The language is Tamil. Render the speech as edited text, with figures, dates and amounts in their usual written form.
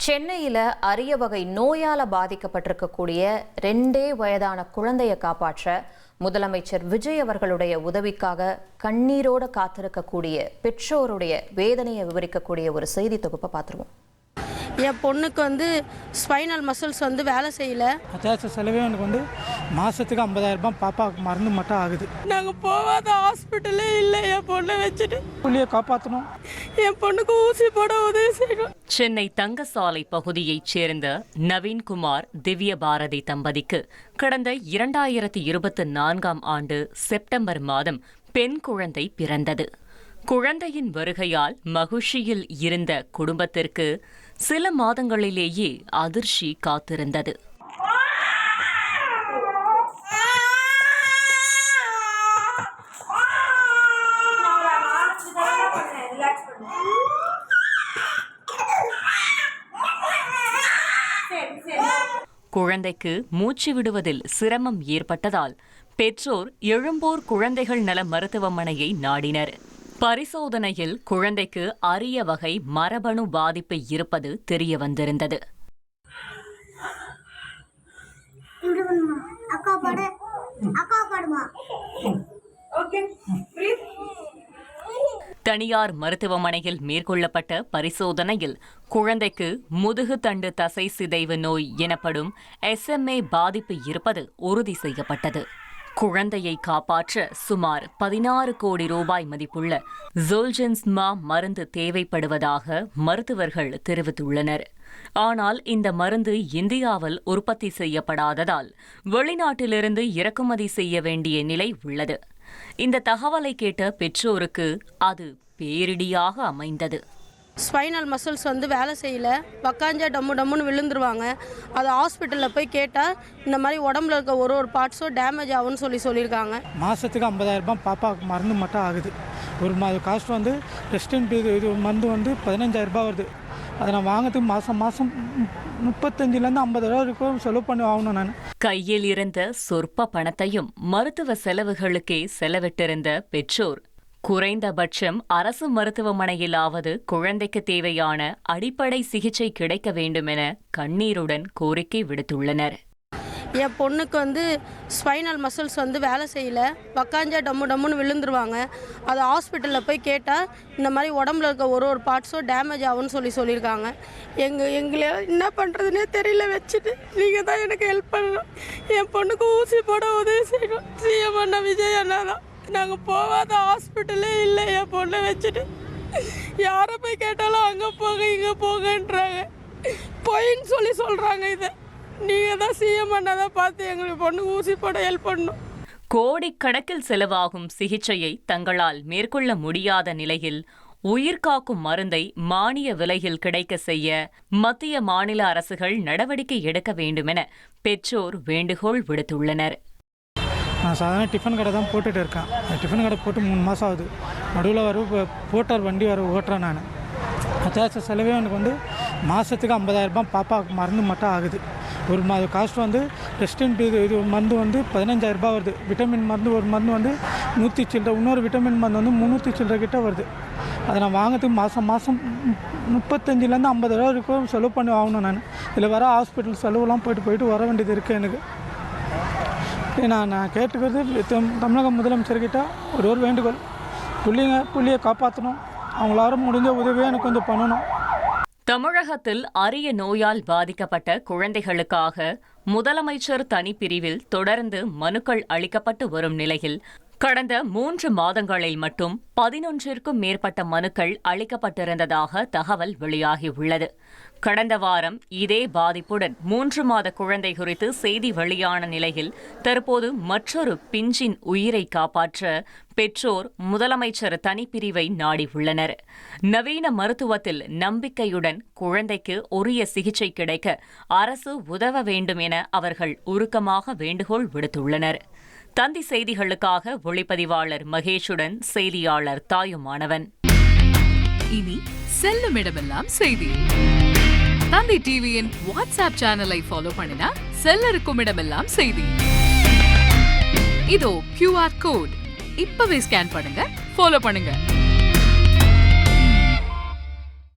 சென்னையில் அரிய வகை நோயால் பாதிக்கப்பட்டிருக்கக்கூடிய 2 வயதான குழந்தையை காப்பாற்ற முதலமைச்சர் விஜய் அவர்களுடைய உதவிக்காக கண்ணீரோடு காத்திருக்கக்கூடிய பெற்றோருடைய வேதனையை விவரிக்கக்கூடிய ஒரு செய்தி தொகுப்பை பார்த்துருவோம். என் பொண்ணுக்கு ஸ்பைனல் மசில்ஸ் வேலை செய்யல. அத்தியாவசிய செலவே எனக்கு மாதத்துக்கு 50,000 ரூபாய் பாப்பாவுக்கு மருந்து மட்டும் ஆகுது. நாங்கள் போகாத ஹாஸ்பிட்டலே இல்லை. என் பொண்ணை வச்சுட்டு புள்ளியை காப்பாற்றணும். என் பொண்ணுக்கு ஊசி போட உதவி செய்யணும். சென்னை தங்கசாலை பகுதியைச் சேர்ந்த நவீன்குமார் திவ்ய பாரதி தம்பதிக்கு கடந்த 2024ஆம் ஆண்டு செப்டம்பர் மாதம் பெண் குழந்தை பிறந்தது. குழந்தையின் வருகையால் மகிழ்ச்சியில் இருந்த குடும்பத்திற்கு சில மாதங்களிலேயே அதிர்ச்சி காத்திருந்தது. குழந்தைக்கு மூச்சு விடுவதில் சிரமம் ஏற்பட்டதால் பெற்றோர் எழும்பூர் குழந்தைகள் நல மருத்துவமனையை நாடினர். பரிசோதனையில் குழந்தைக்கு அரிய வகை மரபணு பாதிப்பு இருப்பது தெரிய வந்திருந்தது. தனியார் மருத்துவமனையில் மேற்கொள்ளப்பட்ட பரிசோதனையில் குழந்தைக்கு முதுகு தண்டு தசை சிதைவு நோய் எனப்படும் SMA பாதிப்பு இருப்பது உறுதி செய்யப்பட்டது. குழந்தையை காப்பாற்ற சுமார் 16 கோடி ரூபாய் மதிப்புள்ள ஜோல்ஜென்ஸ்மா மருந்து தேவைப்படுவதாக மருத்துவர்கள் தெரிவித்துள்ளனர். ஆனால் இந்த மருந்து இந்தியாவில் உற்பத்தி செய்யப்படாததால் வெளிநாட்டிலிருந்து இறக்குமதி செய்ய வேண்டிய நிலை உள்ளது. இந்த தகவலை கேட்ட பெற்றோருக்கு அது பேரிடியாக அமைந்தது. ஸ்பைனல் மசில்ஸ் வேலை செய்யல. பக்காஞ்சா டம்முன்னு விழுந்துருவாங்க. அது ஹாஸ்பிட்டலில் போய் கேட்டால் இந்த மாதிரி உடம்புல இருக்க ஒரு பார்ட்ஸும் டேமேஜ் ஆகும்னு சொல்லியிருக்காங்க. மாதத்துக்கு 50,000 ரூபாய் பாப்பாவுக்கு மருந்து மட்டும் ஆகுது. ஒரு காஸ்ட் ரெஸ்டன்ட் இது மருந்து 15,000 ரூபாய் வருது. அதை நான் வாங்கிறதுக்கு மாதம் 35,000 50 ரூபா வரைக்கும் செலவு பண்ணி வாங்கணும். நான் கையில் இருந்த சொற்ப பணத்தையும் மருத்துவ செலவுகளுக்கே செலவிட்டிருந்த பெற்றோர் குறைந்தபட்சம் அரசு மருத்துவமனையிலாவது குழந்தைக்கு தேவையான அடிப்படை சிகிச்சை கிடைக்க வேண்டும் என கண்ணீருடன் கோரிக்கை விடுத்துள்ளனர். என் பொண்ணுக்கு ஸ்பைனல் மசில்ஸ் வேலை செய்யல. பக்காஞ்சா டம்முன்னு விழுந்துருவாங்க. அது ஹாஸ்பிட்டலில் போய் கேட்டால் இந்த மாதிரி உடம்புல இருக்க ஒரு பார்ட்ஸும் டேமேஜ் ஆகும்னு சொல்லியிருக்காங்க. எங்களை என்ன பண்ணுறதுனே தெரியல வச்சுட்டு. நீங்கள் தான் எனக்கு ஹெல்ப் பண்ணணும். என் பொண்ணுக்கு ஊசி போட உதவி செய்யணும். சிஎம் அண்ணா விஜய் அண்ணா தான். நாங்கள் போகாத ஹாஸ்பிட்டலே இல்லை. என் பொண்ணை வச்சுட்டு யாரை போய் கேட்டாலும் அங்கே போங்க இங்கே போங்கன்றாங்க. பொயின்னு சொல்கிறாங்க. இதை நீங்கள் தான் சிஎம் அண்ணா பார்த்து எங்களுக்கு பொண்ணு ஊசி போட ஹெல்ப் பண்ணணும். கோடிக்கணக்கில் செலவாகும் சிகிச்சையை தங்களால் மேற்கொள்ள முடியாத நிலையில் உயிர்காக்கும் மருந்தை மானிய விலையில் கிடைக்க செய்ய மத்திய மாநில அரசுகள் நடவடிக்கை எடுக்க வேண்டுமென பெற்றோர் வேண்டுகோள் விடுத்துள்ளனர். நான் சாதாரண டிஃபன் கடை தான் போட்டுட்டு இருக்கேன். டிஃபன் கடை போட்டு 3 மாதம் ஆகுது. நடுவில் போட்டார் வண்டி ஓட்டுறேன். நான் அத்தியாவசிய செலவே எனக்கு மாதத்துக்கு 50,000 ரூபாய் பாப்பாவுக்கு மருந்து மட்டும் ஆகுது. ஒரு காஸ்ட் ரெஸ்டன்ட் இது மருந்து 15,000 ரூபாய் வருது. விட்டமின் மருந்து ஒரு மருந்து 100 சில்லற, இன்னொரு விட்டமின் மருந்து 300 சில்லற கிட்ட வருது. அதை நான் வாங்கிறதுக்கு மாதம் 35,000 50 ரூபா வரைக்கும் செலவு பண்ணி வாங்கணும். நான் இதில் வர ஹாஸ்பிட்டல் செலவுலாம் போயிட்டு வர வேண்டியது இருக்குது. எனக்கு நான் கேட்டுக்கிறது தமிழக முதலமைச்சர்கிட்ட ஒரு வேண்டுகோள். புள்ளியை காப்பாற்றணும். அவங்களால முடிஞ்ச உதவியை எனக்கு கொஞ்சம் பண்ணணும். தமிழகத்தில் அரிய நோயால் பாதிக்கப்பட்ட குழந்தைகளுக்காக முதலமைச்சர் தனிப்பிரிவில் தொடர்ந்து மனுக்கள் அளிக்கப்பட்டு வரும் நிலையில் கடந்த 3 மாதங்களில் மட்டும் 11ற்கும் மேற்பட்ட மனுக்கள் அளிக்கப்பட்டிருந்ததாக தகவல் வெளியாகியுள்ளது. கடந்த வாரம் இதே பாதிப்புடன் 3 மாத குழந்தை குறித்து செய்தி வெளியான நிலையில் தற்போது மற்றொரு பிஞ்சின் உயிரை காப்பாற்ற பெற்றோர் முதலமைச்சர் தனிப்பிரிவை நாடியுள்ளனர். நவீன மருத்துவத்தில் நம்பிக்கையுடன் குழந்தைக்கு உரிய சிகிச்சை கிடைக்க அரசு உதவ வேண்டும் என அவர்கள் உருக்கமாக வேண்டுகோள் விடுத்துள்ளனர். தந்தி செய்திகளுக்காக ஒளிப்பதிவாளர் மகேஷுடன் செய்தியாளர் தாயுமானவன். இனி செல்லும் இடமெல்லாம் செய்தி. தந்தி டிவியின் வாட்ஸ்அப் சேனலை ஃபாலோ பண்ணினா செல்லருக்கும் இடமெல்லாம் செய்தி. இதோ QR கோட் இப்பவே ஸ்கேன் பண்ணுங்க, ஃபாலோ பண்ணுங்க.